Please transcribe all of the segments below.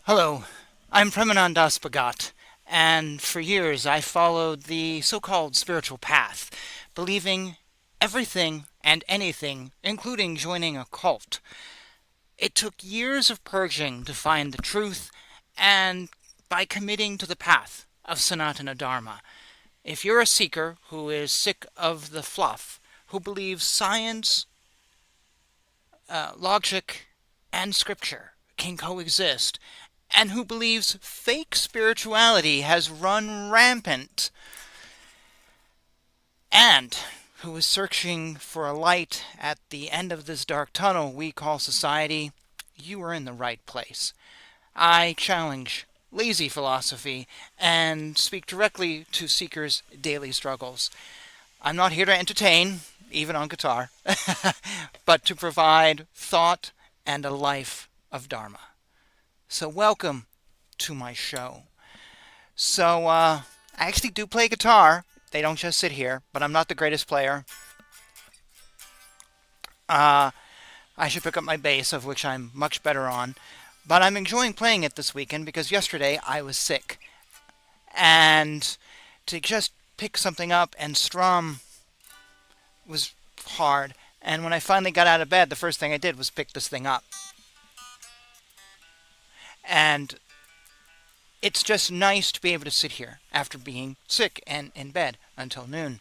Hello, I'm Premanandas Bhagat, and for years I followed the so-called spiritual path, believing everything and anything, including joining a cult. It took years of purging to find the truth, and by committing to the path of Sanatana Dharma. If you're a seeker who is sick of the fluff, who believes science, logic, and scripture can coexist, and who believes fake spirituality has run rampant, and who is searching for a light at the end of this dark tunnel we call society, you are in the right place. I challenge lazy philosophy and speak directly to seekers' daily struggles. I'm not here to entertain, even on guitar, but to provide thought and a life of Dharma. So, welcome to my show. I actually do play guitar. They don't just sit here, but I'm not the greatest player. Uh, I should pick up my bass, of which I'm much better on. But I'm enjoying playing it this weekend because yesterday I was sick. And to just pick something up and strum was hard. And when I finally got out of bed, the first thing I did was pick this thing up. And it's just nice to be able to sit here after being sick and in bed until noon.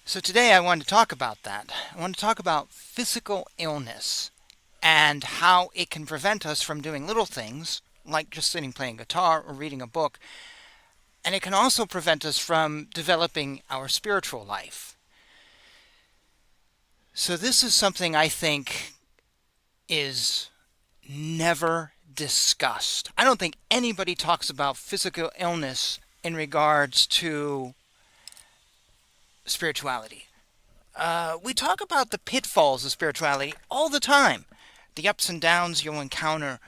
So today I wanted to talk about that. I want to talk about physical illness and how it can prevent us from doing little things like just sitting playing guitar or reading a book. And it can also prevent us from developing our spiritual life. So this is something I think is never discussed. I don't think anybody talks about physical illness in regards to spirituality. We talk about the pitfalls of spirituality all the time, the ups and downs you'll encounter,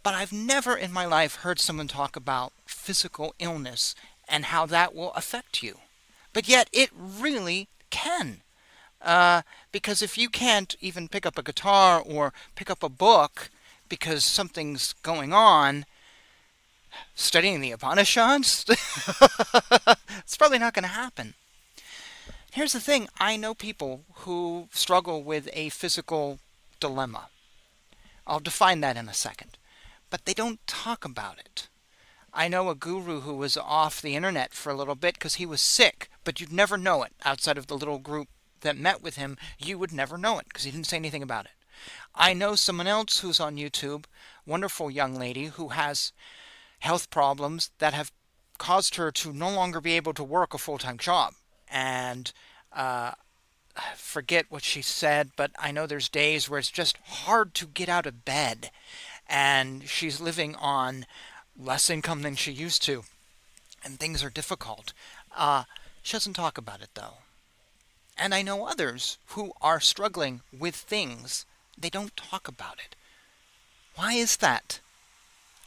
but I've never in my life heard someone talk about physical illness and how that will affect you. But yet it really can. Because if you can't even pick up a guitar or pick up a book because something's going on, studying the Upanishads, it's probably not going to happen. Here's the thing, I know people who struggle with a physical dilemma. I'll define that in a second. But they don't talk about it. I know a guru who was off the internet for a little bit because he was sick, but you'd never know it. Outside of the little group that met with him, you would never know it because he didn't say anything about it. I know someone else who's on YouTube, wonderful young lady who has health problems that have caused her to no longer be able to work a full-time job. And I forget what she said, but I know there's days where it's just hard to get out of bed. And she's living on less income than she used to. And things are difficult. She doesn't talk about it, though. And I know others who are struggling with things. They don't talk about it. Why is that?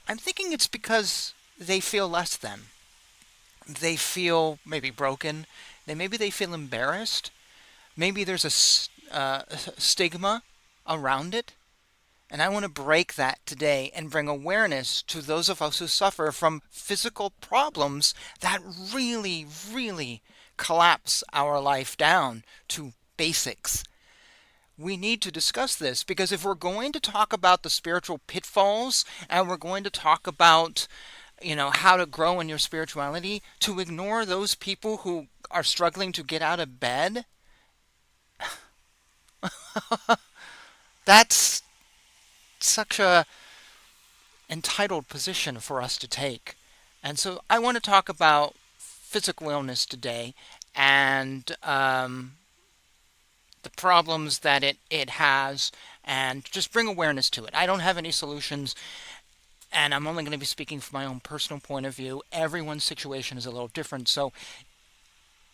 I'm thinking it's because they feel less than. They feel maybe broken. Maybe they feel embarrassed. Maybe there's a stigma around it. And I want to break that today and bring awareness to those of us who suffer from physical problems that really, really collapse our life down to basics. We need to discuss this because if we're going to talk about the spiritual pitfalls and we're going to talk about how to grow in your spirituality, to ignore those people who are struggling to get out of bed, that's such a entitled position for us to take. And so I want to talk about physical illness today and the problems that it has and just bring awareness to it. I don't have any solutions and I'm only going to be speaking from my own personal point of view. Everyone's situation is a little different. So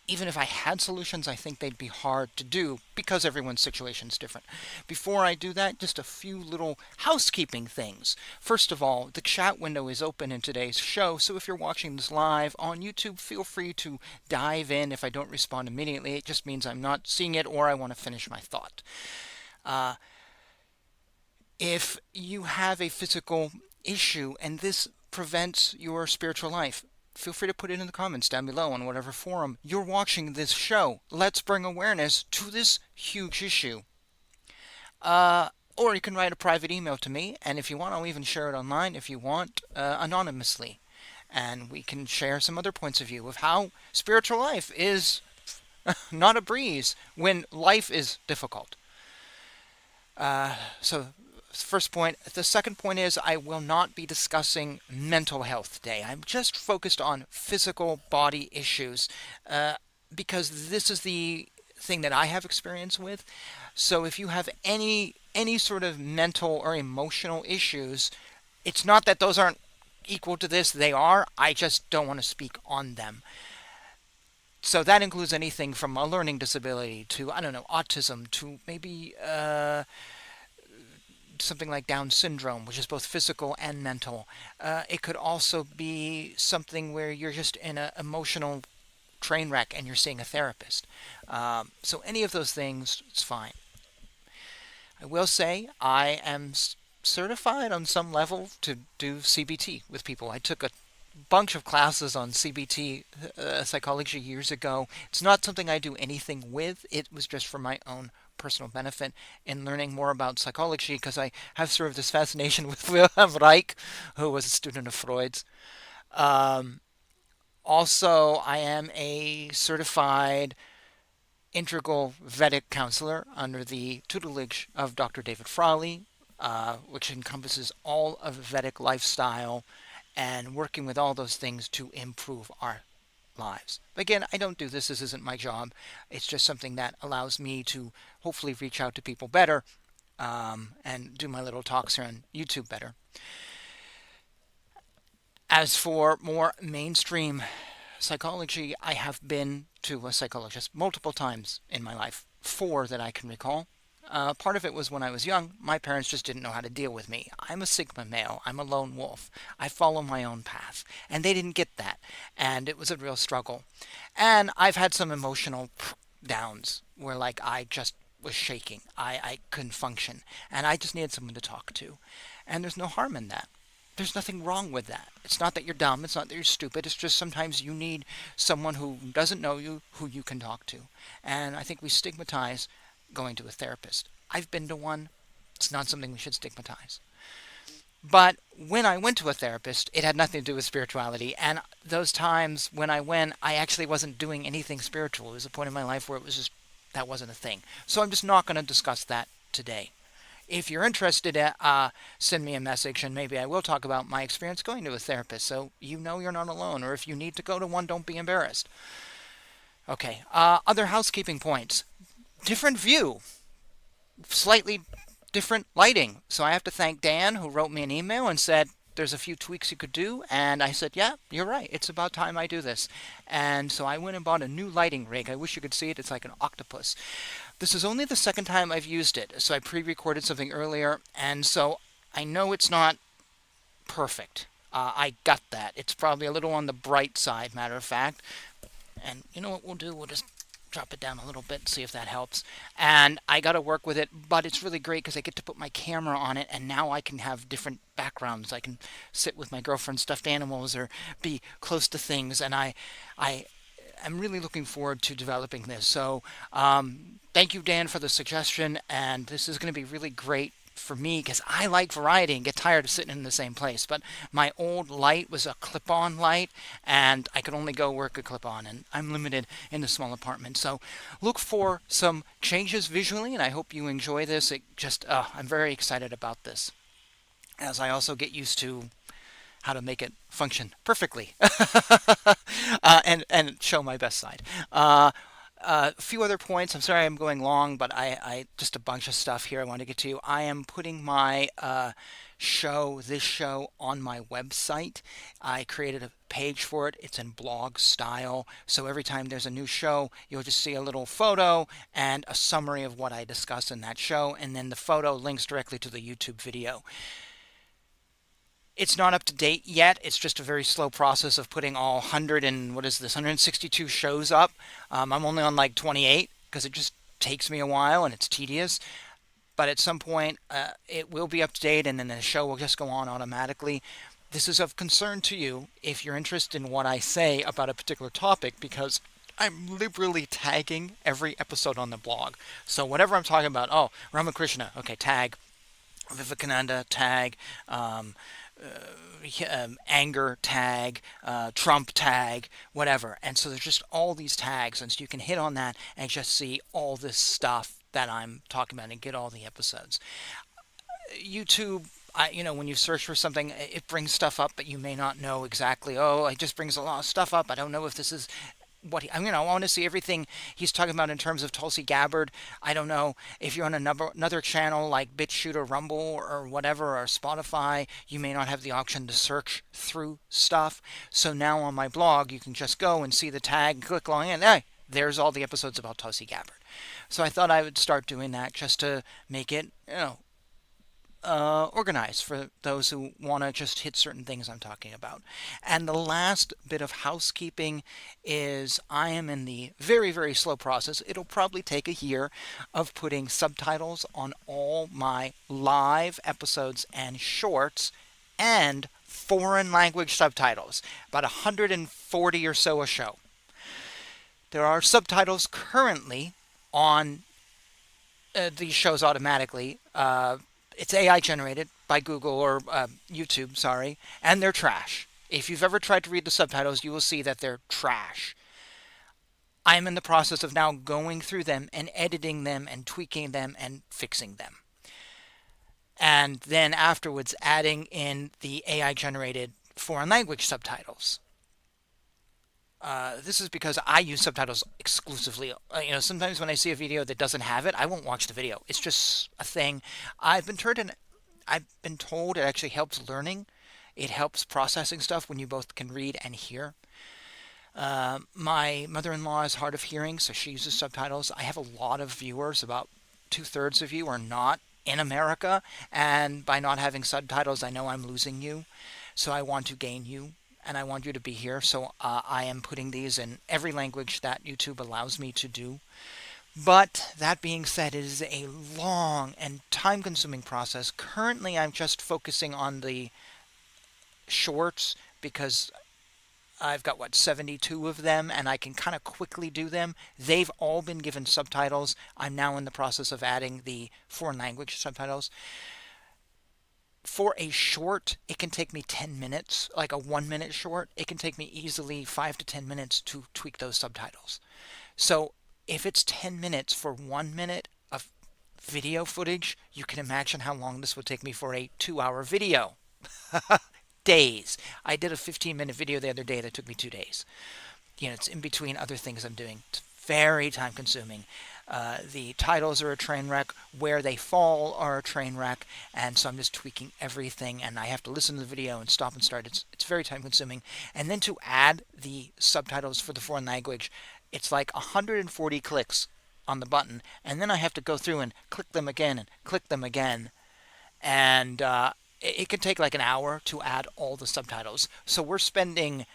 even if I had solutions, I think they'd be hard to do because everyone's situation is different. Before I do that, just a few little housekeeping things. First of all, the chat window is open in today's show, so if you're watching this live on YouTube, feel free to dive in. If I don't respond immediately, it just means I'm not seeing it or I want to finish my thought. If you have a physical issue and this prevents your spiritual life, feel free to put it in the comments down below on whatever forum you're watching this show. Let's bring awareness to this huge issue. Or you can write a private email to me, and if you want, I'll even share it online if you want, anonymously. And we can share some other points of view of how spiritual life is not a breeze when life is difficult. So, first point. The second point is I will not be discussing mental health today. I'm just focused on physical body issues because this is the thing that I have experience with. So if you have any sort of mental or emotional issues, it's not that those aren't equal to this. They are. I just don't want to speak on them. So that includes anything from a learning disability to, I don't know, autism to maybe something like Down syndrome, which is both physical and mental. It could also be something where you're just in an emotional train wreck and you're seeing a therapist. So any of those things, it's fine. I will say I am certified on some level to do CBT with people. I took a bunch of classes on CBT psychology years ago. It's not something I do anything with. It was just for my own personal benefit in learning more about psychology because I have sort of this fascination with Wilhelm Reich, who was a student of Freud's. Um, Also, I am a certified integral Vedic counselor under the tutelage of Dr. David Frawley, which encompasses all of Vedic lifestyle and working with all those things to improve our lives. Again, I don't do this. This isn't my job. It's just something that allows me to hopefully reach out to people better and do my little talks here on YouTube better. As for more mainstream psychology, I have been to a psychologist multiple times in my life, four that I can recall. Part of it was when I was young. My parents just didn't know how to deal with me. I'm a Sigma male. I'm a lone wolf. I follow my own path. And they didn't get that. And it was a real struggle. And I've had some emotional downs where, like, I just was shaking. I couldn't function. And I just needed someone to talk to. And there's no harm in that. There's nothing wrong with that. It's not that you're dumb. It's not that you're stupid. It's just sometimes you need someone who doesn't know you, who you can talk to. And I think we stigmatize going to a therapist. I've been to one. It's not something we should stigmatize. But when I went to a therapist, it had nothing to do with spirituality. And those times when I went, I actually wasn't doing anything spiritual. It was a point in my life where it was just, that wasn't a thing. So I'm just not going to discuss that today. If you're interested, send me a message and maybe I will talk about my experience going to a therapist so you know you're not alone. Or if you need to go to one, don't be embarrassed. Okay, other housekeeping points. Different view, slightly different lighting. So I have to thank Dan, who wrote me an email and said there's a few tweaks you could do. And I said, yeah, you're right. It's about time I do this. And so I went and bought a new lighting rig. I wish you could see it. It's like an octopus. This is only the second time I've used it. So I pre-recorded something earlier. And so I know it's not perfect. I got that. It's probably a little on the bright side, matter of fact. And you know what we'll do? We'll just drop it down a little bit and see if that helps. And I got to work with it, but it's really great because I get to put my camera on it, and now I can have different backgrounds. I can sit with my girlfriend's stuffed animals or be close to things, and I'm really looking forward to developing this. So thank you, Dan, for the suggestion, and this is going to be really great for me because I like variety and get tired of sitting in the same place. But my old light was a clip-on light, and I could only go work a clip-on, and I'm limited in a small apartment. So look for some changes visually, and I hope you enjoy this. I'm very excited about this as I also get used to how to make it function perfectly and show my best side. A few other points. I'm sorry I'm going long, but I just a bunch of stuff here I want to get to. I am putting my this show on my website. I created a page for it. It's in blog style. So every time there's a new show, you'll just see a little photo and a summary of what I discuss in that show. And then the photo links directly to the YouTube video. It's not up to date yet. It's just a very slow process of putting all 162 shows up. I'm only on like 28 because it just takes me a while and it's tedious. but at some point it will be up to date, and then the show will just go on automatically. This is of concern to you if you're interested in what I say about a particular topic, because I'm liberally tagging every episode on the blog. So whatever I'm talking about, oh, Ramakrishna, okay, tag. Vivekananda, tag. Um, Anger, tag. Trump, tag. Whatever. And so there's just all these tags, and so you can hit on that and just see all this stuff that I'm talking about and get all the episodes. YouTube, when you search for something, it brings stuff up, but you may not know exactly. Oh, it just brings a lot of stuff up. I don't know if this is what I want to see everything he's talking about in terms of Tulsi Gabbard. I don't know if you're on another channel like BitChute or Rumble or whatever, or Spotify. You may not have the option to search through stuff. So now on my blog, you can just go and see the tag, click along, and hey, there's all the episodes about Tulsi Gabbard. So I thought I would start doing that just to make it, organized for those who want to just hit certain things I'm talking about. And the last bit of housekeeping is I am in the very, very slow process. It'll probably take a year of putting subtitles on all my live episodes and shorts, and foreign language subtitles, about 140 or so a show. There are subtitles currently on these shows automatically. It's AI generated by Google or YouTube, sorry, and they're trash. If you've ever tried to read the subtitles, you will see that they're trash. I'm in the process of now going through them and editing them and tweaking them and fixing them. And then afterwards adding in the AI generated foreign language subtitles. This is because I use subtitles exclusively. Sometimes when I see a video that doesn't have it, I won't watch the video. It's just a thing. I've been told it actually helps learning. It helps processing stuff when you both can read and hear. My mother-in-law is hard of hearing, so she uses subtitles. I have a lot of viewers. About 2/3 of you are not in America, and by not having subtitles, I know I'm losing you. So I want to gain you, and I want you to be here. So I am putting these in every language that YouTube allows me to do. But that being said, it is a long and time-consuming process. Currently, I'm just focusing on the shorts because I've got, 72 of them, and I can kind of quickly do them. They've all been given subtitles. I'm now in the process of adding the foreign language subtitles. For a short, it can take me 10 minutes, like a 1-minute short. It can take me easily 5 to 10 minutes to tweak those subtitles. So if it's 10 minutes for 1 minute of video footage, you can imagine how long this would take me for a 2-hour video. Days. I did a 15-minute video the other day that took me 2 days. It's in between other things I'm doing. It's very time consuming. The titles are a train wreck. Where they fall are a train wreck. And so I'm just tweaking everything, and I have to listen to the video and stop and start. It's very time consuming. And then to add the subtitles for the foreign language, it's like 140 clicks on the button. And then I have to go through and click them again and click them again. And it can take like an hour to add all the subtitles. So we're spending,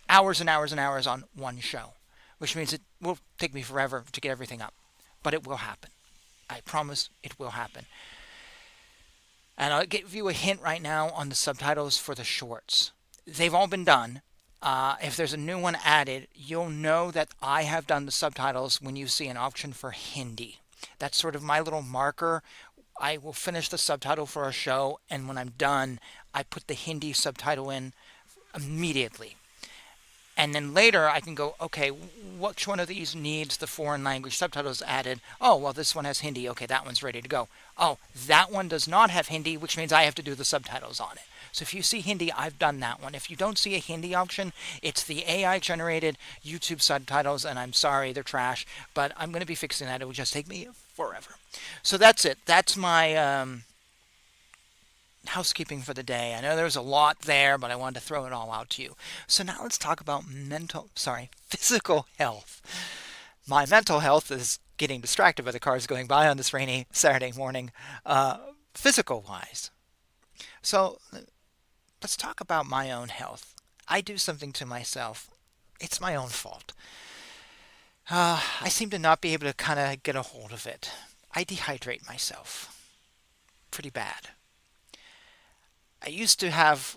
hours and hours and hours on one show, which means it will take me forever to get everything up. But it will happen. I promise it will happen. And I'll give you a hint right now on the subtitles for the shorts. They've all been done. If there's a new one added, you'll know that I have done the subtitles when you see an option for Hindi. That's sort of my little marker. I will finish the subtitle for a show, and when I'm done, I put the Hindi subtitle in immediately. And then later I can go, okay, which one of these needs the foreign language subtitles added? Oh, well, this one has Hindi. Okay, that one's ready to go. Oh, that one does not have Hindi, which means I have to do the subtitles on it. So if you see Hindi, I've done that one. If you don't see a Hindi option, it's the AI-generated YouTube subtitles, and I'm sorry, they're trash, but I'm going to be fixing that. It will just take me forever. So that's it. That's my housekeeping for the day. I know there's a lot there, but I wanted to throw it all out to you. So now let's talk about physical health. My mental health is getting distracted by the cars going by on this rainy Saturday morning, physical-wise. So let's talk about my own health. I do something to myself. It's my own fault. I seem to not be able to kind of get a hold of it. I dehydrate myself pretty bad. I used to have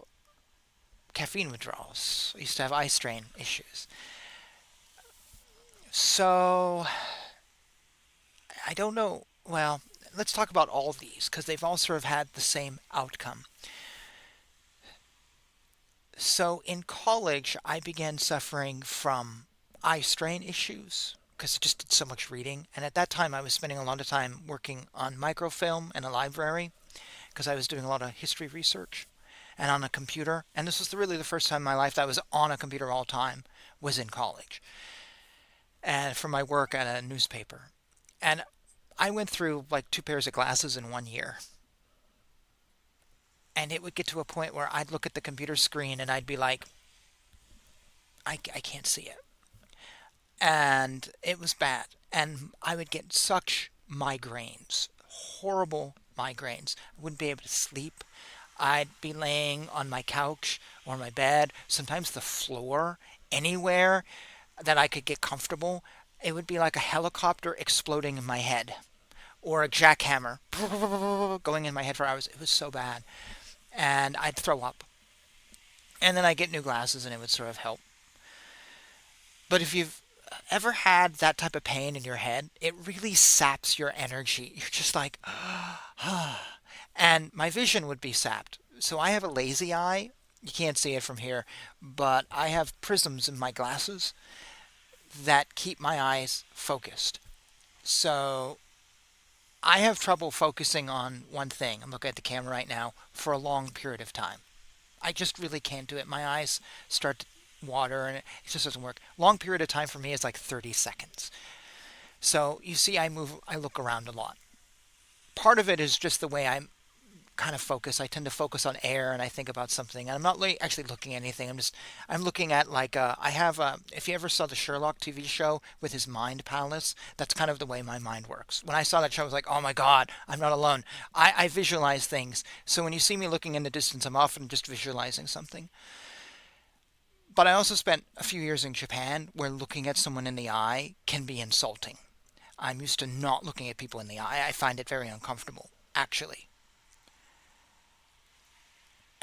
caffeine withdrawals. I used to have eye strain issues. So I don't know. Well, let's talk about all these because they've all sort of had the same outcome. So in college, I began suffering from eye strain issues because I just did so much reading. And at that time, I was spending a lot of time working on microfilm in a library because I was doing a lot of history research and on a computer. And this was really the first time in my life that I was on a computer all the time was in college and for my work at a newspaper. And I went through like two pairs of glasses in 1 year. And it would get to a point where I'd look at the computer screen and I'd be like, I can't see it. And it was bad. And I would get such migraines, horrible migraines. I wouldn't be able to sleep. I'd be laying on my couch or my bed, sometimes the floor, anywhere that I could get comfortable. It would be like a helicopter exploding in my head or a jackhammer going in my head for hours. It was so bad. And I'd throw up. And then I'd get new glasses and it would sort of help. But if you've ever had that type of pain in your head, it really saps your energy. You're just like, and my vision would be sapped. So I have a lazy eye. You can't see it from here, but I have prisms in my glasses that keep my eyes focused. So I have trouble focusing on one thing. I'm looking at the camera right now for a long period of time. I just really can't do it. My eyes start to water and it just doesn't work. Long period of time for me is like 30 seconds. So you see, I look around a lot. Part of it is just the way I'm kind of focus. I tend to focus on air and I think about something. And I'm not actually looking at anything. I'm looking at like, I have, if you ever saw the Sherlock TV show with his mind palace, that's kind of the way my mind works. When I saw that show, I was like, oh my God, I'm not alone. I visualize things. So when you see me looking in the distance, I'm often just visualizing something. But I also spent a few years in Japan where looking at someone in the eye can be insulting. I'm used to not looking at people in the eye. I find it very uncomfortable, actually.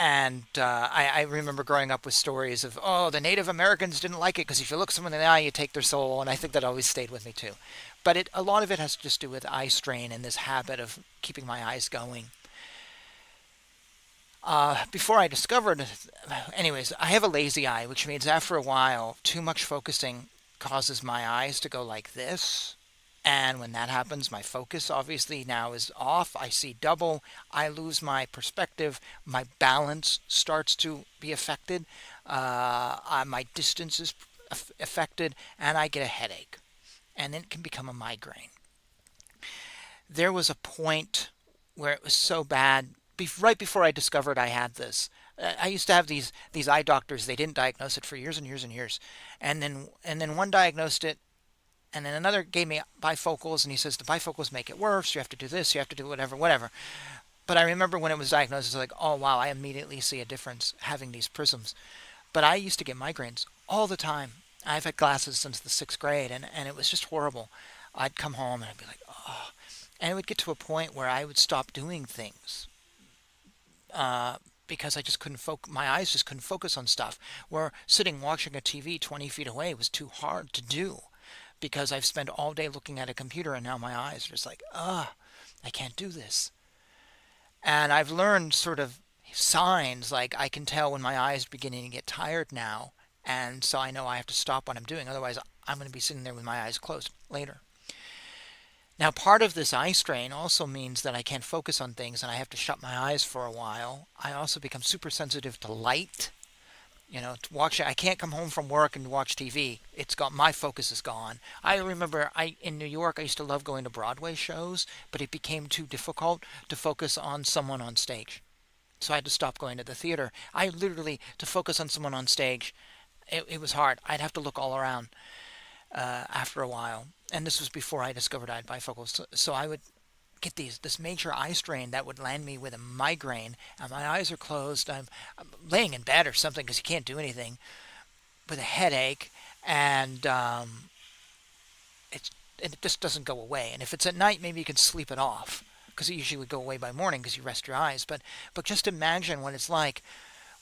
And I remember growing up with stories of, oh, the Native Americans didn't like it because if you look someone in the eye, you take their soul. And I think that always stayed with me too. But a lot of it has to just do with eye strain and this habit of keeping my eyes going. Before I discovered, anyways, I have a lazy eye, which means after a while, too much focusing causes my eyes to go like this. And when that happens, my focus obviously now is off. I see double. I lose my perspective. My balance starts to be affected. My distance is affected, and I get a headache. And then it can become a migraine. There was a point where it was so bad, right before I discovered I had this. I used to have these eye doctors. They didn't diagnose it for years and years and years, and then one diagnosed it, and then another gave me bifocals, and he says the bifocals make it worse. You have to do this. You have to do whatever, whatever. But I remember when it was diagnosed, it was like, oh wow, I immediately see a difference having these prisms. But I used to get migraines all the time. I've had glasses since the sixth grade, and it was just horrible. I'd come home and I'd be like, oh, and it would get to a point where I would stop doing things uh, because I just couldn't focus. My eyes just couldn't focus on stuff. Where sitting watching a TV 20 feet away was too hard to do because I've spent all day looking at a computer and now my eyes are just like, I can't do this. And I've learned sort of signs like I can tell when my eyes are beginning to get tired now. And so I know I have to stop what I'm doing. Otherwise, I'm going to be sitting there with my eyes closed later. Now, part of this eye strain also means that I can't focus on things and I have to shut my eyes for a while. I also become super sensitive to light. To watch, I can't come home from work and watch TV. It's gone. My focus is gone. I remember in New York, I used to love going to Broadway shows, but it became too difficult to focus on someone on stage. So I had to stop going to the theater. I literally, to focus on someone on stage, it was hard. I'd have to look all around after a while. And this was before I discovered I had bifocals. So I would get this major eye strain that would land me with a migraine, and my eyes are closed. I'm laying in bed or something because you can't do anything with a headache, and it's and it just doesn't go away. And if it's at night, maybe you can sleep it off because it usually would go away by morning because you rest your eyes. But just imagine what it's like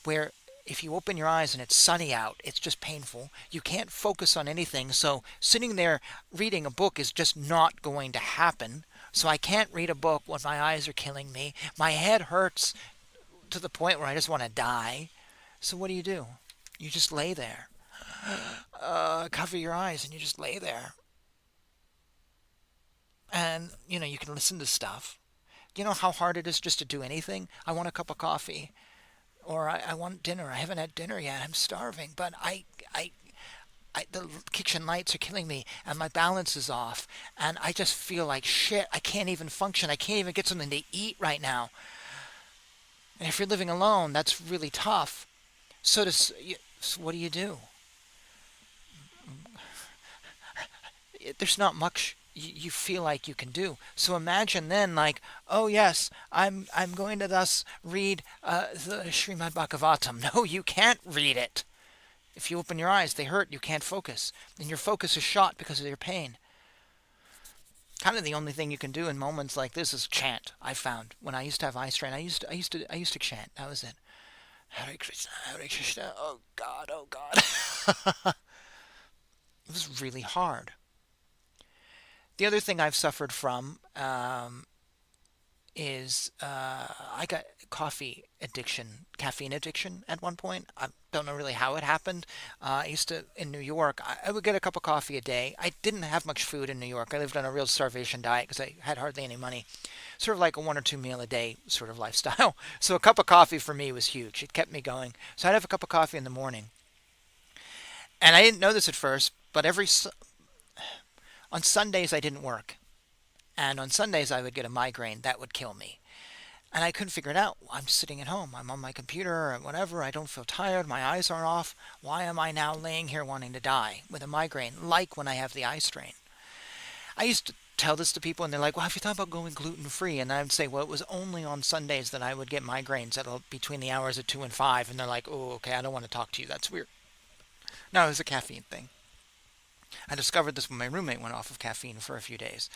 where if you open your eyes and it's sunny out, it's just painful. You can't focus on anything. So sitting there reading a book is just not going to happen. So I can't read a book when my eyes are killing me. My head hurts to the point where I just want to die. So what do? You just lay there, cover your eyes, and you just lay there. And, you can listen to stuff. You know how hard it is just to do anything? I want a cup of coffee. Or I want dinner. I haven't had dinner yet. I'm starving. But the kitchen lights are killing me, and my balance is off. And I just feel like shit. I can't even function. I can't even get something to eat right now. And if you're living alone, that's really tough. So what do? There's not much you feel like you can do. So imagine then, like, oh yes, I'm going to thus read the Srimad Bhagavatam. No, you can't read it. If you open your eyes, they hurt. You can't focus, and your focus is shot because of your pain. Kind of the only thing you can do in moments like this is chant. I found when I used to have eye strain, I used to chant. That was it. Hare Krishna, Hare Krishna. Oh God, oh God. It was really hard. The other thing I've suffered from is I got coffee addiction, caffeine addiction at one point. I don't know really how it happened. I used to, in New York, I would get a cup of coffee a day. I didn't have much food in New York. I lived on a real starvation diet because I had hardly any money. Sort of like a one or two meal a day sort of lifestyle. So a cup of coffee for me was huge. It kept me going. So I'd have a cup of coffee in the morning. And I didn't know this at first, but on Sundays I didn't work. And on Sundays I would get a migraine that would kill me. And I couldn't figure it out. I'm sitting at home. I'm on my computer or whatever. I don't feel tired. My eyes aren't off. Why am I now laying here wanting to die with a migraine, like when I have the eye strain? I used to tell this to people, and they're like, well, have you thought about going gluten-free? And I would say, well, it was only on Sundays that I would get migraines between the hours of 2 and 5. And they're like, oh, okay, I don't want to talk to you. That's weird. No, it was a caffeine thing. I discovered this when my roommate went off of caffeine for a few days.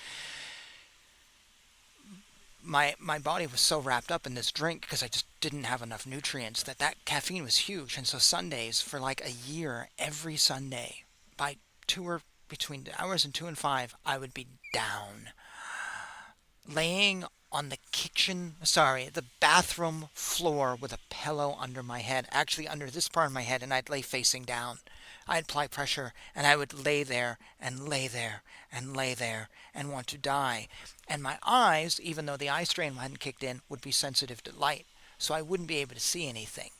My body was so wrapped up in this drink because I just didn't have enough nutrients that caffeine was huge. And so Sundays for like a year, every Sunday, by between the hours and 2 and 5, I would be down, laying on the bathroom floor with a pillow under my head, actually under this part of my head, and I'd lay facing down. I'd apply pressure, and I would lay there and lay there and lay there and want to die. And my eyes, even though the eye strain hadn't kicked in, would be sensitive to light, so I wouldn't be able to see anything.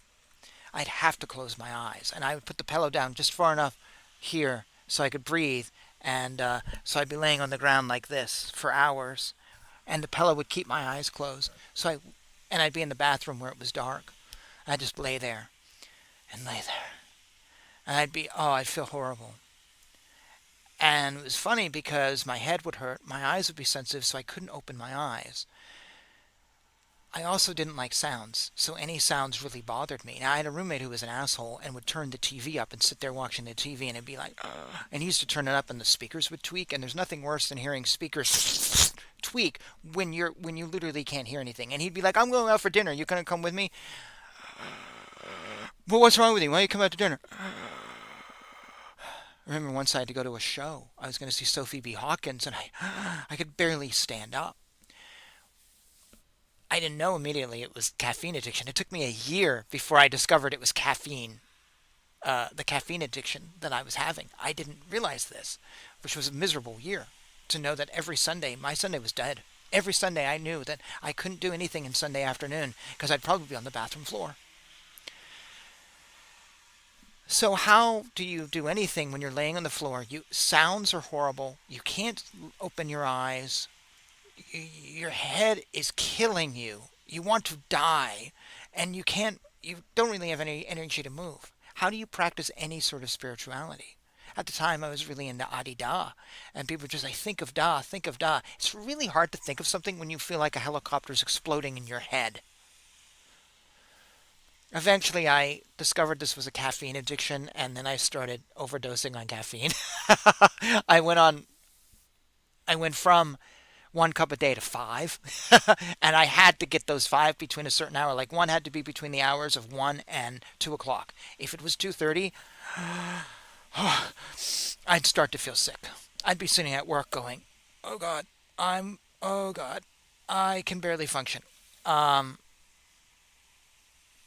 I'd have to close my eyes, and I would put the pillow down just far enough here so I could breathe, and so I'd be laying on the ground like this for hours, and the pillow would keep my eyes closed. And I'd be in the bathroom where it was dark. I'd just lay there and lay there. And I'd feel horrible. And it was funny because my head would hurt, my eyes would be sensitive, so I couldn't open my eyes. I also didn't like sounds, so any sounds really bothered me. Now, I had a roommate who was an asshole and would turn the TV up and sit there watching the TV, and it'd be like, ugh. And he used to turn it up and the speakers would tweak, and there's nothing worse than hearing speakers tweak when you literally can't hear anything. And he'd be like, I'm going out for dinner, you gonna come with me? Well, what's wrong with you? Why don't you come out to dinner? I remember once I had to go to a show. I was going to see Sophie B. Hawkins, and I could barely stand up. I didn't know immediately it was caffeine addiction. It took me a year before I discovered it was caffeine, the caffeine addiction that I was having. I didn't realize this, which was a miserable year, to know that every Sunday, my Sunday was dead. Every Sunday I knew that I couldn't do anything in Sunday afternoon because I'd probably be on the bathroom floor. So how do you do anything when you're laying on the floor? Sounds are horrible. You can't open your eyes. Your head is killing you. You want to die, and you don't really have any energy to move. How do you practice any sort of spirituality? At the time, I was really into Adi Da, and people were just like, think of Da, think of Da. It's really hard to think of something when you feel like a helicopter's exploding in your head. Eventually, I discovered this was a caffeine addiction, and then I started overdosing on caffeine. I went on I went from 1 cup a day to five, and I had to get those five between a certain hour. Like one had to be between the hours of 1 and 2 o'clock. If it was 2:30, I'd start to feel sick. I'd be sitting at work going, "Oh God, oh God, I can barely function." Um,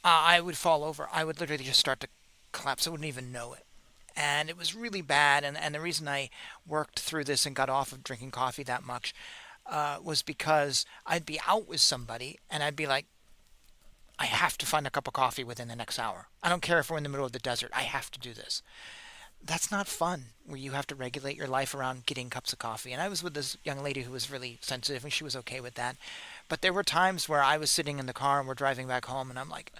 I would fall over. I would literally just start to collapse. I wouldn't even know it. And it was really bad. And the reason I worked through this and got off of drinking coffee that much was because I'd be out with somebody and I'd be like, I have to find a cup of coffee within the next hour. I don't care if we're in the middle of the desert. I have to do this. That's not fun where you have to regulate your life around getting cups of coffee. And I was with this young lady who was really sensitive and she was okay with that. But there were times where I was sitting in the car and we're driving back home and I'm like,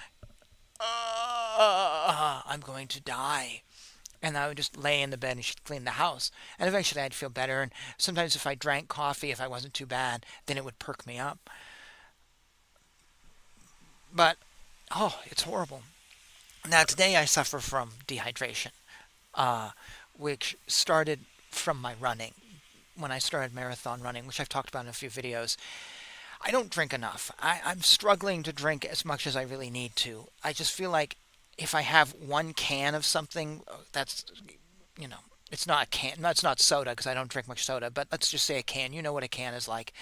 I'm going to die. And I would just lay in the bed and she'd clean the house. And eventually I'd feel better. And sometimes if I drank coffee, if I wasn't too bad, then it would perk me up. But, oh, it's horrible. Now, today I suffer from dehydration, uh, which started from my running. When I started marathon running, which I've talked about in a few videos, I don't drink enough. I'm struggling to drink as much as I really need to. I just feel like if I have 1 can of something, that's, you know, it's not a can. No, it's not soda because I don't drink much soda, but let's just say a can. You know what a can is like.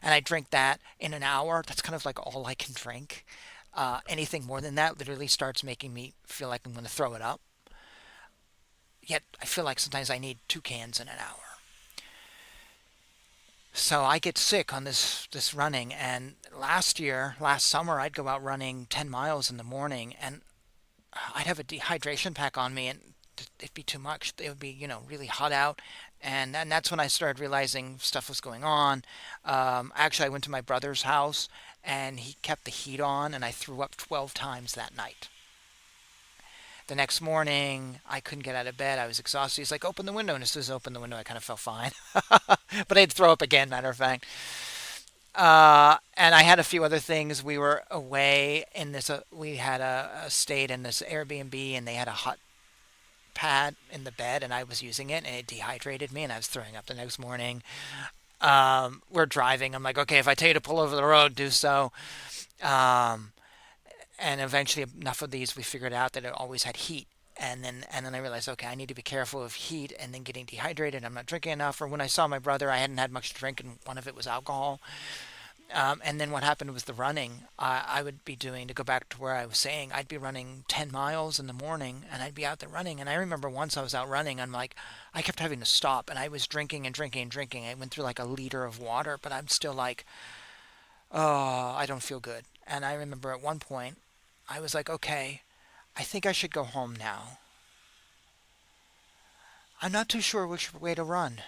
And I drink that in an hour. That's kind of like all I can drink. Anything more than that literally starts making me feel like I'm going to throw it up. Yet I feel like sometimes I need 2 cans in an hour. So I get sick on this running, and last summer, I'd go out running 10 miles in the morning, and I'd have a dehydration pack on me, and it'd be too much. It would be, really hot out, and that's when I started realizing stuff was going on. Actually, I went to my brother's house, and he kept the heat on, and I threw up 12 times that night. The next morning, I couldn't get out of bed. I was exhausted. He's like, open the window. And as soon as I opened the window, I kind of felt fine. But I'd throw up again, matter of fact. And I had a few other things. We were away in this, we had a stayed in this Airbnb and they had a hot pad in the bed and I was using it and it dehydrated me and I was throwing up the next morning. We're driving. I'm like, okay, if I tell you to pull over the road, do so. Um, and eventually enough of these, we figured out that it always had heat. And then I realized, okay, I need to be careful of heat and then getting dehydrated. I'm not drinking enough. Or when I saw my brother, I hadn't had much to drink, and one of it was alcohol. And then what happened was the running. I would be doing, to go back to where I was saying, I'd be running 10 miles in the morning, and I'd be out there running. And I remember once I was out running, I'm like, I kept having to stop, and I was drinking and drinking and drinking. I went through like a liter of water, but I'm still like, oh, I don't feel good. And I remember at one point, I was like, okay, I think I should go home now. I'm not too sure which way to run.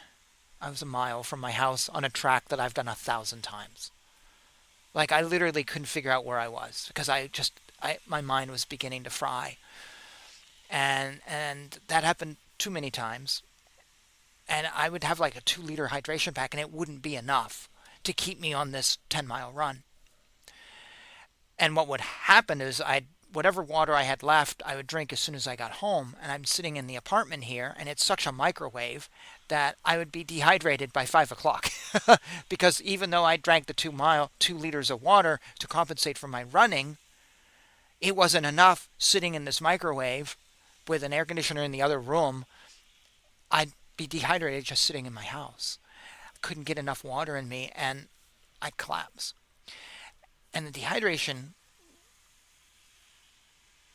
I was a mile from my house on a track that I've done 1,000 times. Like I literally couldn't figure out where I was because my mind was beginning to fry, and that happened too many times. And I would have like a 2 liter hydration pack, and it wouldn't be enough to keep me on this 10-mile run. And what would happen is whatever water I had left, I would drink as soon as I got home. And I'm sitting in the apartment here, and it's such a microwave that I would be dehydrated by 5 o'clock. Because even though I drank the 2 liters of water to compensate for my running, it wasn't enough sitting in this microwave with an air conditioner in the other room. I'd be dehydrated just sitting in my house. I couldn't get enough water in me, and I'd collapse. And the dehydration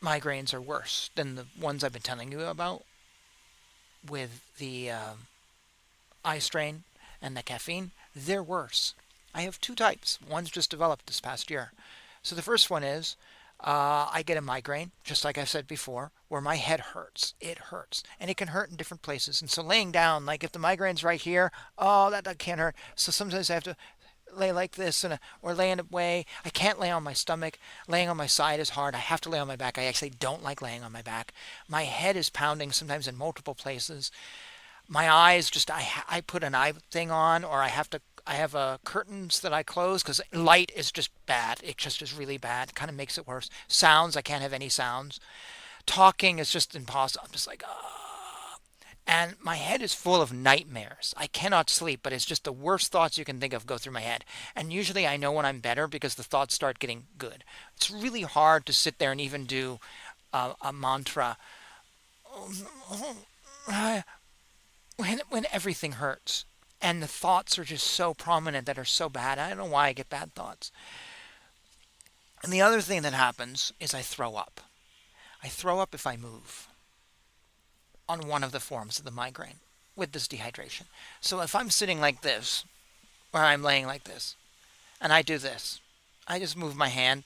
migraines are worse than the ones I've been telling you about with the eye strain and the caffeine. They're worse. I have two types. One's just developed this past year. So the first one is I get a migraine, just like I said before, where my head hurts. It hurts. And it can hurt in different places. And so laying down, like if the migraine's right here, oh, that can't hurt. So sometimes I have to lay like this or lay in a way. I can't lay on my stomach. Laying on my side is hard. I have to lay on my back. I actually don't like laying on my back. My head is pounding sometimes in multiple places. My eyes just I put an eye thing on, or I have curtains that I close because light is just bad. It just is really bad. It kind of makes it worse. Sounds, I can't have any sounds. Talking is just impossible. I'm just like, ah. and my head is full of nightmares. I cannot sleep, but it's just the worst thoughts you can think of go through my head. And usually I know when I'm better because the thoughts start getting good. It's really hard to sit there and even do a mantra when everything hurts. And the thoughts are just so prominent that are so bad. I don't know why I get bad thoughts. And the other thing that happens is I throw up. I throw up if I move on one of the forms of the migraine with this dehydration. So if I'm sitting like this, or I'm laying like this, and I do this, I just move my hand,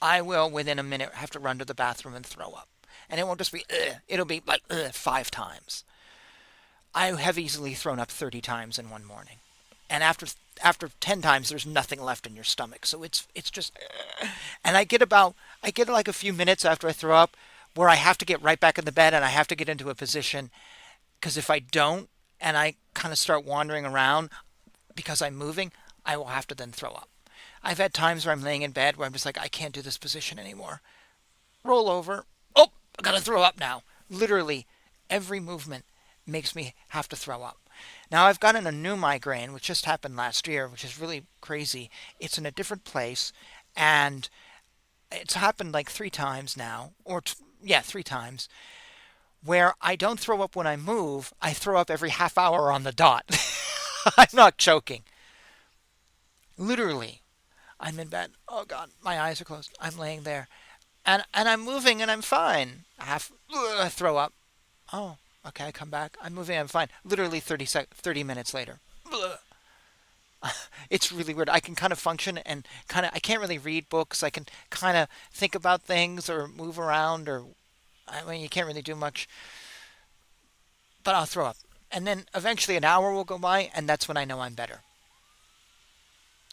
I will within a minute have to run to the bathroom and throw up. And it won't just be, ugh, it'll be like 5 times. I have easily thrown up 30 times in one morning. And after 10 times there's nothing left in your stomach. So it's just and I get like a few minutes after I throw up where I have to get right back in the bed and I have to get into a position because if I don't and I kind of start wandering around because I'm moving, I will have to then throw up. I've had times where I'm laying in bed where I'm just like I can't do this position anymore. Roll over. Oh, I got to throw up now. Literally every movement makes me have to throw up. Now I've gotten a new migraine, which just happened last year, which is really crazy. It's in a different place, and it's happened like 3 times now, or yeah, 3 times, where I don't throw up when I move. I throw up every half hour on the dot. I'm not joking. Literally, I'm in bed. Oh God, my eyes are closed. I'm laying there, and I'm moving, and I'm fine. I throw up. Oh, okay, I come back. I'm moving, I'm fine. Literally 30 minutes later. It's really weird. I can kind of function and I can't really read books. I can kind of think about things or move around or, I mean, you can't really do much, but I'll throw up. And then eventually an hour will go by, and that's when I know I'm better.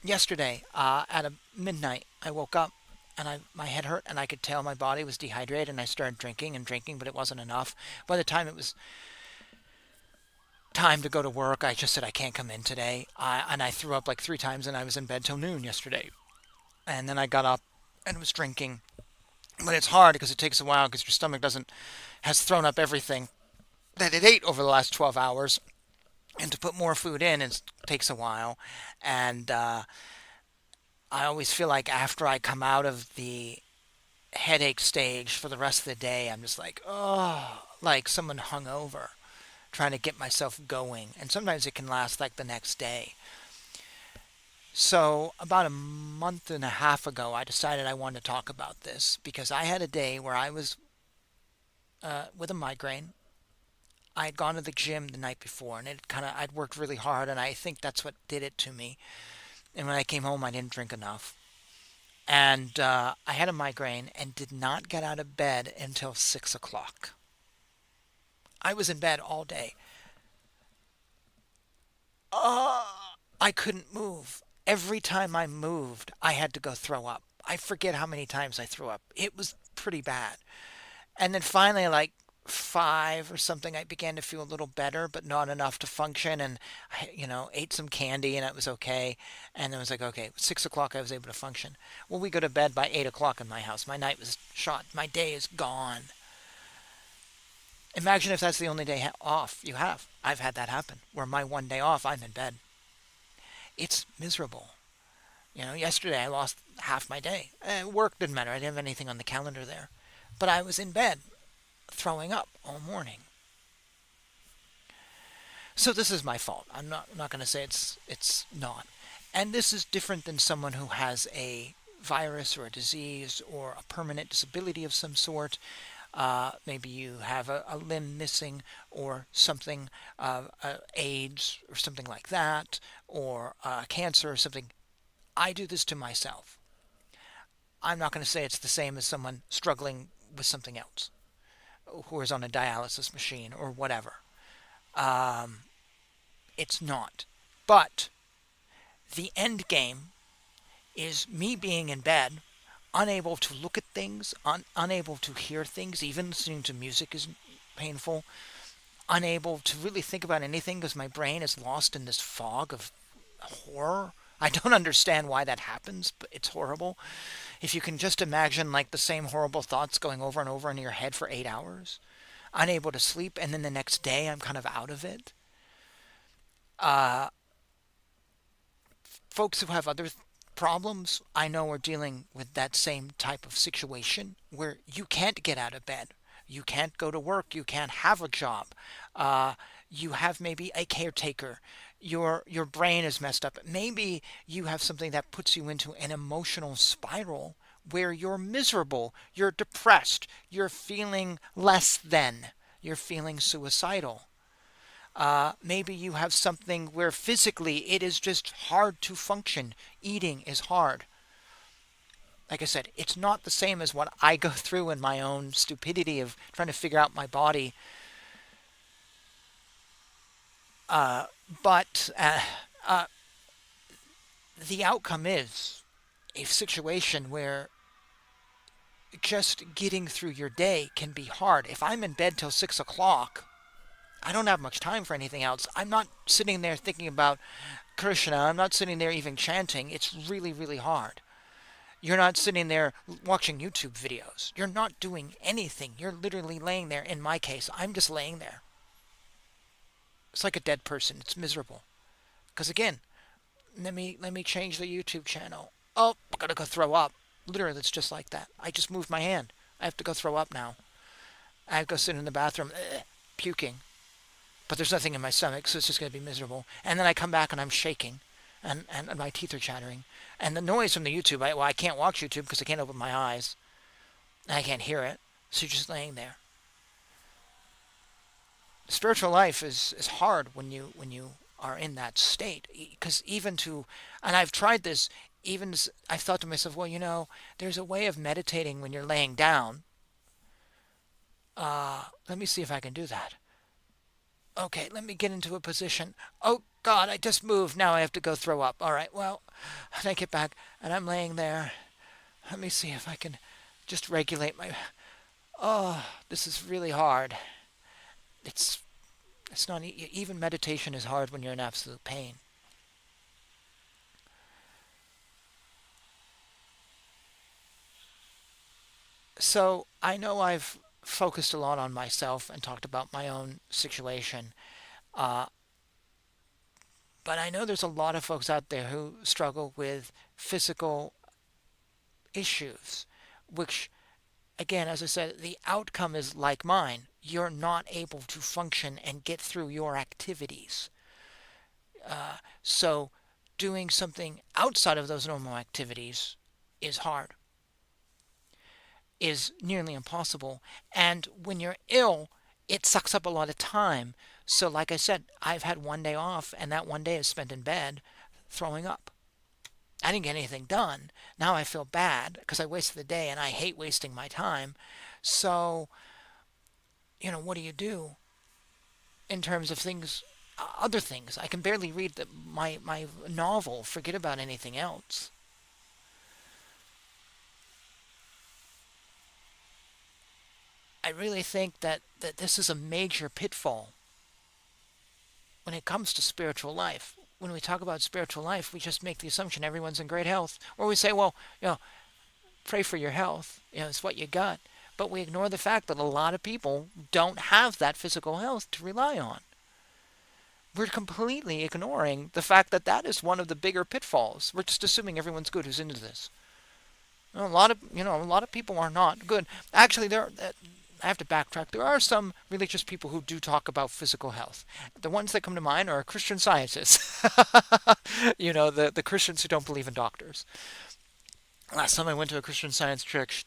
Yesterday, at midnight, I woke up and my head hurt and I could tell my body was dehydrated and I started drinking and drinking, but it wasn't enough. By the time it was time to go to work, I just said I can't come in today. And I threw up like 3 times and I was in bed till noon yesterday. And then I got up and was drinking. But it's hard because it takes a while because your stomach has thrown up everything that it ate over the last 12 hours. And to put more food in, it takes a while. And I always feel like after I come out of the headache stage for the rest of the day, I'm just like, oh, like someone hung over, trying to get myself going. And sometimes it can last like the next day. So about a month and a half ago, I decided I wanted to talk about this because I had a day where I was with a migraine. I had gone to the gym the night before, and I'd worked really hard, and I think that's what did it to me. And when I came home, I didn't drink enough. And I had a migraine and did not get out of bed until 6 o'clock. I was in bed all day. Uh, I couldn't move. Every time I moved, I had to go throw up. I forget how many times I threw up. It was pretty bad. And then finally, like 5 or something, I began to feel a little better, but not enough to function. And ate some candy, and it was okay. And it was like, okay, 6 o'clock, I was able to function. Well, we go to bed by 8 o'clock in my house. My night was shot. My day is gone. Imagine if that's the only day off you have. I've had that happen, where my one day off, I'm in bed. It's miserable. Yesterday I lost half my day. Work didn't matter. I didn't have anything on the calendar there. But I was in bed throwing up all morning. So this is my fault. I'm not going to say it's not. And this is different than someone who has a virus or a disease or a permanent disability of some sort. Maybe you have a limb missing or something, AIDS or something like that, or cancer or something. I do this to myself. I'm not going to say it's the same as someone struggling with something else, who is on a dialysis machine or whatever. It's not. But the end game is me being in bed, unable to look at things, unable to hear things. Even listening to music is painful. Unable to really think about anything because my brain is lost in this fog of horror. I don't understand why that happens, but it's horrible. If you can just imagine like the same horrible thoughts going over and over in your head for 8 hours. unable to sleep, and then the next day I'm kind of out of it. Uh, Folks who have other problems I know are dealing with that same type of situation where you can't get out of bed, you can't go to work, you can't have a job, uh, you have maybe a caretaker, your brain is messed up. Maybe you have something that puts you into an emotional spiral where you're miserable, you're depressed, you're feeling less than, you're feeling suicidal. Maybe you have something where physically it is just hard to function. Eating is hard. Like I said, it's not the same as what I go through in my own stupidity of trying to figure out my body. Uh, but the outcome is a situation where just getting through your day can be hard. If I'm in bed till 6 o'clock, I don't have much time for anything else. I'm not sitting there thinking about Krishna. I'm not sitting there even chanting. It's really, really hard. You're not sitting there watching YouTube videos. You're not doing anything. You're literally laying there. In my case, I'm just laying there. It's like a dead person. It's miserable. Because again, let me change the YouTube channel. Oh, I gotta go throw up. Literally, it's just like that. I just moved my hand. I have to go throw up now. I have to go sit in the bathroom, puking. But there's nothing in my stomach, so it's just going to be miserable. And then I come back and I'm shaking, and my teeth are chattering. And the noise from the YouTube, I can't watch YouTube because I can't open my eyes. And I can't hear it. So you're just laying there. Spiritual life is hard when you are in that state. Because even to, and I've tried this, even I've thought to myself, well, there's a way of meditating when you're laying down. Let me see if I can do that. Okay, let me get into a position. Oh, God, I just moved. Now I have to go throw up. All right, well, and I get back, and I'm laying there. Let me see if I can just regulate my... Oh, this is really hard. It's it's not... Even meditation is hard when you're in absolute pain. So I know I've focused a lot on myself and talked about my own situation. Uh, but I know there's a lot of folks out there who struggle with physical issues, which, again, as I said, the outcome is like mine. You're not able to function and get through your activities. So doing something outside of those normal activities is hard, is nearly impossible. And when you're ill, it sucks up a lot of time. So, like I said, I've had one day off, and that one day is spent in bed throwing up. I didn't get anything done. Now I feel bad because I wasted the day, and I hate wasting my time. So, what do you do in terms of things, other things? I can barely read my novel, forget about anything else. I really think that this is a major pitfall when it comes to spiritual life. When we talk about spiritual life, we just make the assumption everyone's in great health. Or we say, well, pray for your health. It's what you got. But we ignore the fact that a lot of people don't have that physical health to rely on. We're completely ignoring the fact that that is one of the bigger pitfalls. We're just assuming everyone's good who's into this. A lot of people are not good. Actually, I have to backtrack. There are some religious people who do talk about physical health. The ones that come to mind are Christian scientists. The Christians who don't believe in doctors. Last time I went to a Christian Science church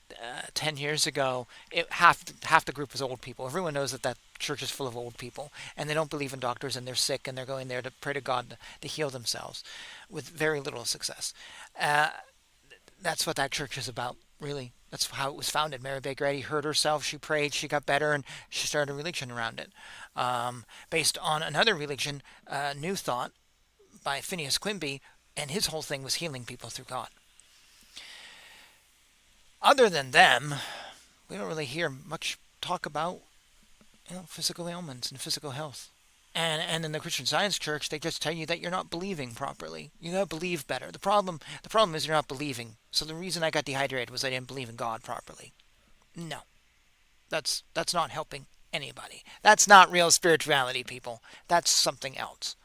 10 years ago, half the group was old people. Everyone knows that church is full of old people, and they don't believe in doctors, and they're sick, and they're going there to pray to God to heal themselves with very little success. That's what that church is about, really. That's how it was founded. Mary Baker Eddy hurt herself, she prayed, she got better, and she started a religion around it. Based on another religion, New Thought, by Phineas Quimby, and his whole thing was healing people through God. Other than them, we don't really hear much talk about physical ailments and physical health. And in the Christian Science Church, they just tell you that you're not believing properly. You gotta believe better. The problem is you're not believing. So the reason I got dehydrated was I didn't believe in God properly. No, that's not helping. anybody. That's not real spirituality, people. That's something else.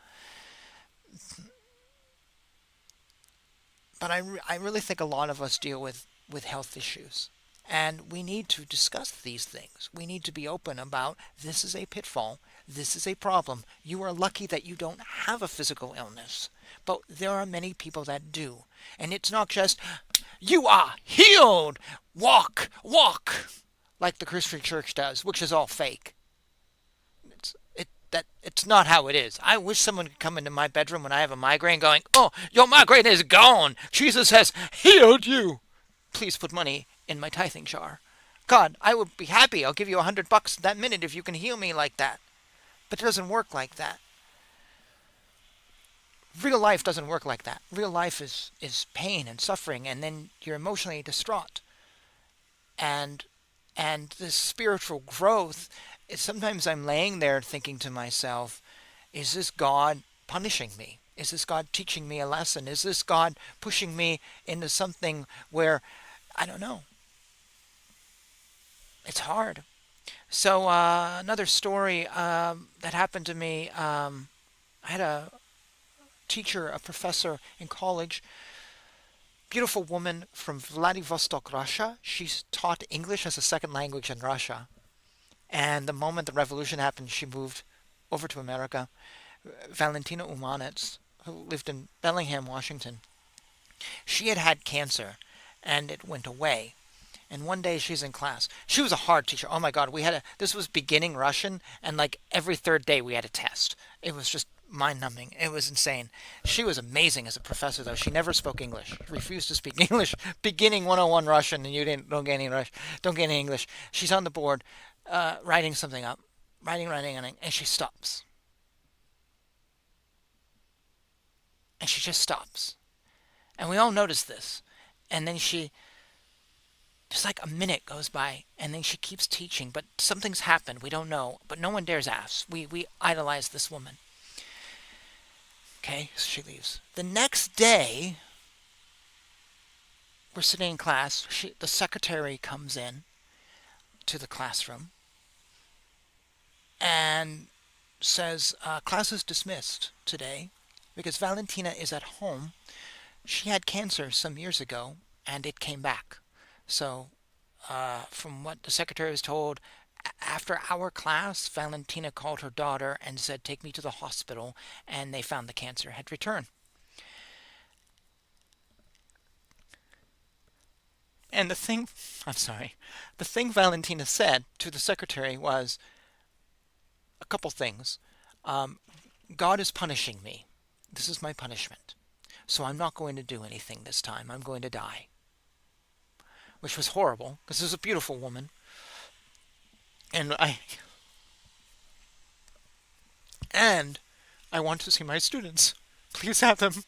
But I really think a lot of us deal with health issues. And we need to discuss these things. We need to be open about this is a pitfall. This is a problem. You are lucky that you don't have a physical illness. But there are many people that do. And it's not just, you are healed. Walk, walk, like the Christian church does, which is all fake. It's not how it is. I wish someone could come into my bedroom when I have a migraine going, "Oh, your migraine is gone. Jesus has healed you. Please put money in my tithing jar." God, I would be happy. I'll give you $100 that minute if you can heal me like that. But it doesn't work like that. Real life doesn't work like that. Real life is pain and suffering, and then you're emotionally distraught. And this spiritual growth is sometimes I'm laying there thinking to myself, is this God punishing me? Is this God teaching me a lesson? Is this God pushing me into something where I don't know? It's hard. So another story that happened to me. I had a teacher, a professor in college, beautiful woman from Vladivostok, Russia. She's taught English as a second language in Russia. And the moment the revolution happened, she moved over to America. Valentina Umanets, who lived in Bellingham, Washington, she had had cancer and it went away. And one day she's in class. She was a hard teacher. Oh my God, this was beginning Russian, and like every third day we had a test. It was just mind numbing. It was insane. She was amazing as a professor, though. She never spoke English. Refused to speak English. Beginning 101 Russian, and you don't get any Rush, don't get any English. She's on the board, writing something up, writing, and she stops. And she just stops. And we all notice this. And then just like a minute goes by, and then she keeps teaching, but something's happened. We don't know, but no one dares ask. We idolize this woman. Okay, so she leaves. The next day, we're sitting in class. The secretary comes in to the classroom and says, class is dismissed today because Valentina is at home. She had cancer some years ago, and it came back. So, from what the secretary was told, after our class, Valentina called her daughter and said, "Take me to the hospital," and they found the cancer had returned. And the thing Valentina said to the secretary was a couple things. God is punishing me. This is my punishment. So I'm not going to do anything this time. I'm going to die. Which was horrible, because this is a beautiful woman. And I want to see my students. Please have them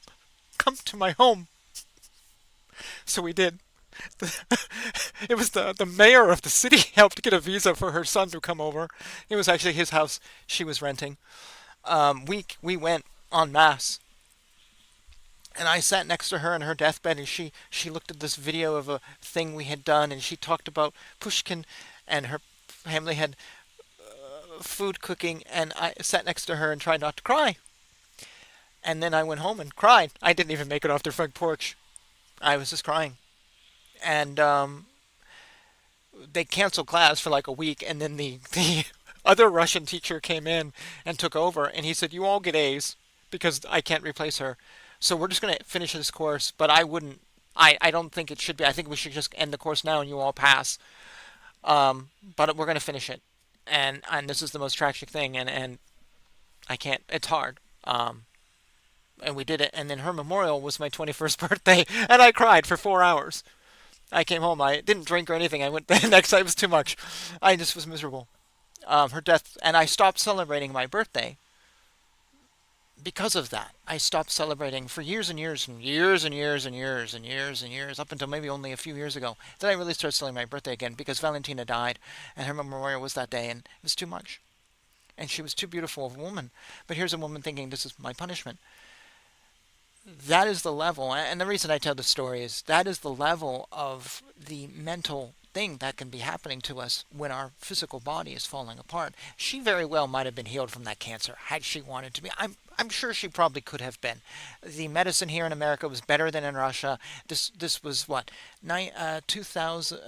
come to my home. So we did. It was the mayor of the city helped get a visa for her son to come over. It was actually his house she was renting. We went en masse. And I sat next to her on her deathbed, and she looked at this video of a thing we had done, and she talked about Pushkin, and her family had food cooking, and I sat next to her and tried not to cry. And then I went home and cried. I didn't even make it off their front porch. I was just crying. And they canceled class for like a week, and then the other Russian teacher came in and took over, and he said, "You all get A's because I can't replace her. So we're just going to finish this course, but I wouldn't. I don't think it should be. I think we should just end the course now and you all pass. But we're going to finish it, and this is the most tragic thing, and I can't. It's hard. And we did it, and then her memorial was my 21st birthday, and I cried for 4 hours. I came home. I didn't drink or anything. I went the next night. It was too much. I just was miserable. Her death, and I stopped celebrating my birthday because of that. I stopped celebrating for years and years and years and years and years and years and years, up until maybe only a few years ago. Then I really started celebrating my birthday again because Valentina died, and her memorial was that day, and it was too much. And she was too beautiful of a woman. But here's a woman thinking, this is my punishment. That is the level, and the reason I tell this story is that is the level of the mental thing that can be happening to us when our physical body is falling apart. She very well might have been healed from that cancer had she wanted to be. I'm sure she probably could have been. The medicine here in America was better than in Russia. This was what 2000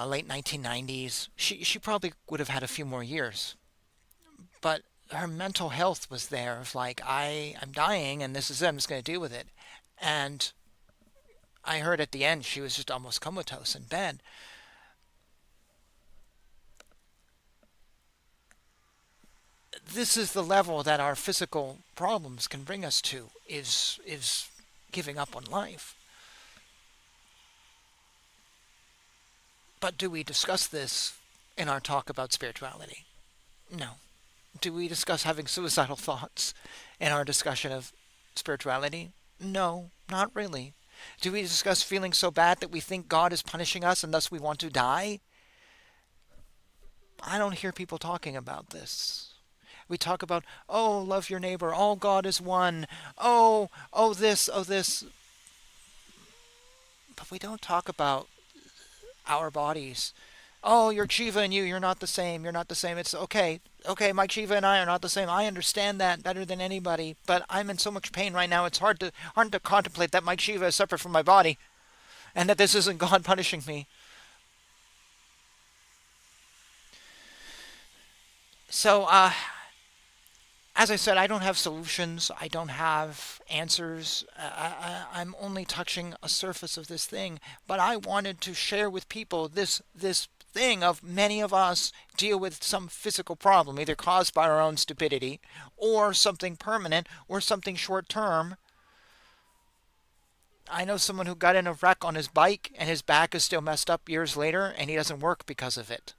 late 1990s. She probably would have had a few more years, but her mental health was there of like I'm dying and this is it. I'm just going to deal with it. And I heard at the end she was just almost comatose in bed. This is the level that our physical problems can bring us to is giving up on life. But do we discuss this in our talk about spirituality? No. Do we discuss having suicidal thoughts in our discussion of spirituality? No, not really. Do we discuss feeling so bad that we think God is punishing us and thus we want to die? I don't hear people talking about this. We talk about, oh, love your neighbor. Oh, God is one. Oh, this. But we don't talk about our bodies. Oh, you're Shiva and you're not the same. You're not the same. It's okay. Okay, Mike Shiva and I are not the same. I understand that better than anybody. But I'm in so much pain right now. It's hard to contemplate that Mike Shiva is separate from my body, and that this isn't God punishing me. So, as I said, I don't have solutions. I don't have answers. I'm only touching a surface of this thing. But I wanted to share with people this thing of many of us deal with some physical problem, either caused by our own stupidity, or something permanent, or something short term. I know someone who got in a wreck on his bike and his back is still messed up years later, and he doesn't work because of it.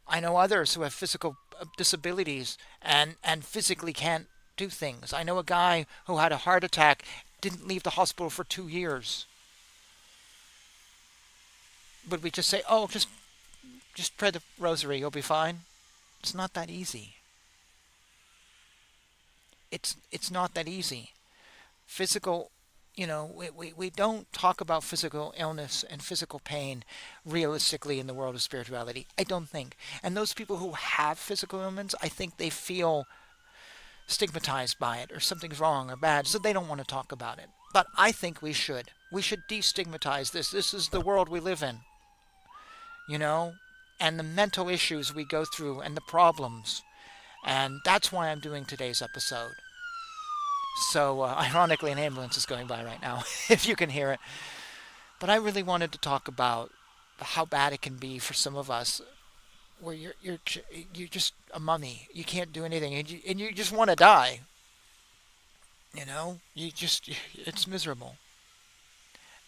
I know others who have physical disabilities and physically can't do things. I know a guy who had a heart attack, didn't leave the hospital for 2 years. Would we just say, oh, just pray the rosary, you'll be fine? It's not that easy. It's not that easy. Physical, we don't talk about physical illness and physical pain realistically in the world of spirituality. I don't think. And those people who have physical ailments, I think they feel stigmatized by it or something's wrong or bad, so they don't want to talk about it. But I think we should. We should destigmatize this. This is the world we live in, you know, and the mental issues we go through and the problems. And that's why I'm doing today's episode. So, ironically, an ambulance is going by right now, if you can hear it. But I really wanted to talk about how bad it can be for some of us, where you're just a mummy. You can't do anything, and you just want to die. It's miserable.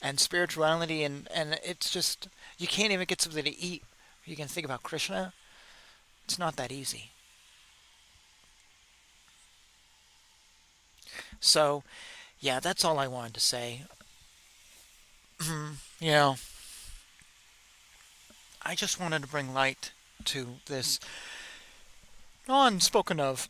And spirituality, and it's just you can't even get something to eat. You can think about Krishna. It's not that easy. So, yeah, that's all I wanted to say. you know, I just wanted to bring light to this unspoken of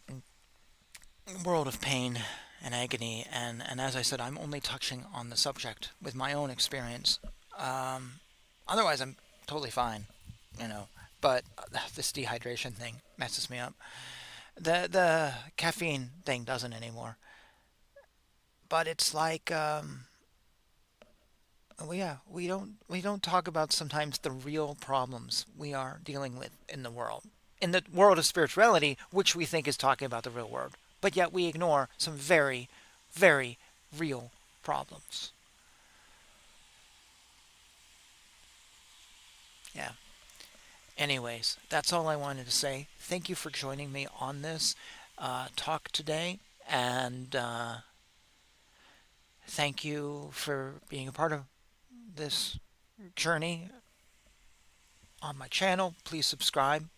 world of pain and agony. And as I said, I'm only touching on the subject with my own experience. Um, Otherwise, I'm totally fine, you know. But this dehydration thing messes me up. The caffeine thing doesn't anymore. But it's like, well, yeah, we don't talk about sometimes the real problems we are dealing with in the world of spirituality, which we think is talking about the real world. But yet we ignore some very, very real problems. Yeah. Anyways, that's all I wanted to say. Thank you for joining me on this talk today, and thank you for being a part of this journey on my channel. Please subscribe,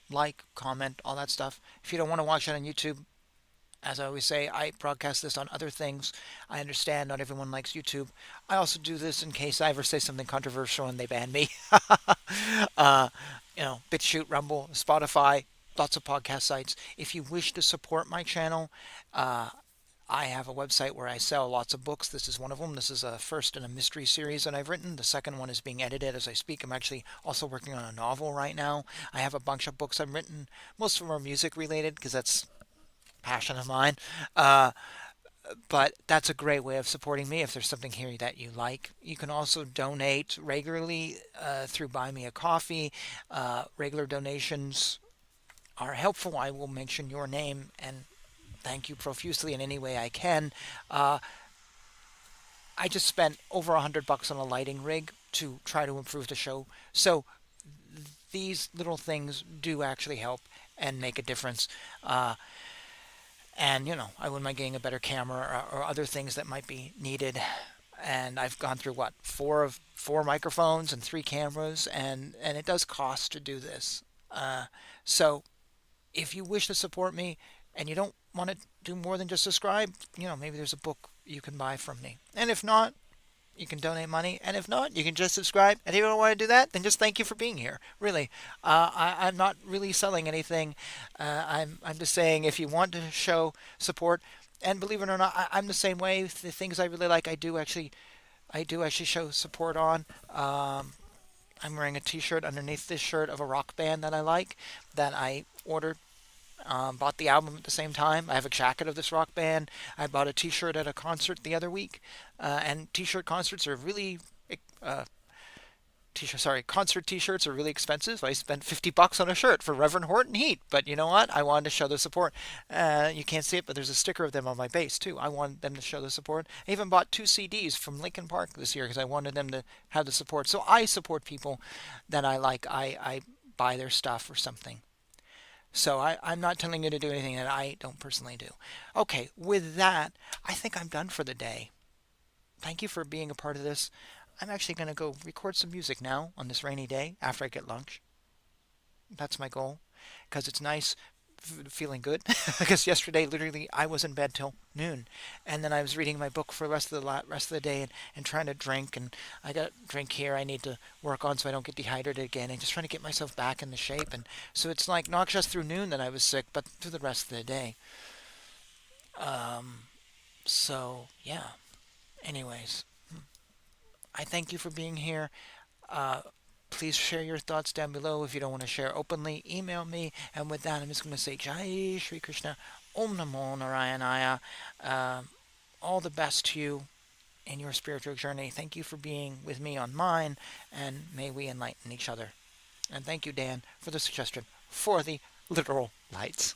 like, comment, all that stuff. If you don't want to watch it on YouTube, as I always say, I broadcast this on other things. I understand not everyone likes YouTube. I also do this in case I ever say something controversial and they ban me. uh, BitChute, Rumble, Spotify, lots of podcast sites. If you wish to support my channel, uh, I have a website where I sell lots of books. This is one of them. This is a first in a mystery series that I've written. The second one is being edited as I speak. I'm actually also working on a novel right now. I have a bunch of books I've written. Most of them are music related because that's a passion of mine. Uh, but that's a great way of supporting me if there's something here that you like. You can also donate regularly through Buy Me a Coffee. Regular donations are helpful. I will mention your name and thank you profusely in any way I can. Uh, I just spent over $100 on a lighting rig to try to improve the show. So these little things do actually help and make a difference. Uh, and I wouldn't mind getting a better camera or other things that might be needed. And I've gone through what four microphones and three cameras, and it does cost to do this. So if you wish to support me and you don't want to do more than just subscribe, maybe there's a book you can buy from me. And if not, you can donate money. And if not, you can just subscribe. And if you don't want to do that, then just thank you for being here. Really, I'm not really selling anything. I'm just saying if you want to show support, and believe it or not, I'm the same way. The things I really like, I do actually show support on. I'm wearing a T-shirt underneath this shirt of a rock band that I like, that I ordered. Bought the album at the same time. I have a jacket of this rock band. I bought a T-shirt at a concert the other week, and T-shirt concerts are really uh, concert T-shirts are really expensive. I spent $50 on a shirt for Reverend Horton Heat, but you know what? I wanted to show the support. You can't see it, but there's a sticker of them on my bass too. I wanted them to show the support. I even bought two CDs from Linkin Park this year because I wanted them to have the support. So I support people that I like. I buy their stuff or something. So I'm not telling you to do anything that I don't personally do. Okay, with that, I think I'm done for the day. Thank you for being a part of this. I'm actually going to go record some music now on this rainy day after I get lunch. That's my goal because it's nice feeling good. Because yesterday, literally, I was in bed till noon, and then I was reading my book for the rest of the day and trying to drink. And I got a drink here I need to work on so I don't get dehydrated again, and just trying to get myself back in the shape. And so it's like not just through noon that I was sick, but through the rest of the day. Um, so yeah. Anyways, I thank you for being here. Uh, Please share your thoughts down below. If you don't want to share openly, email me. And with that, I'm just going to say Jai Shri Krishna, Om Namo Narayanaya. All the best to you in your spiritual journey. Thank you for being with me on mine, and may we enlighten each other. And thank you, Dan, for the suggestion for the literal lights.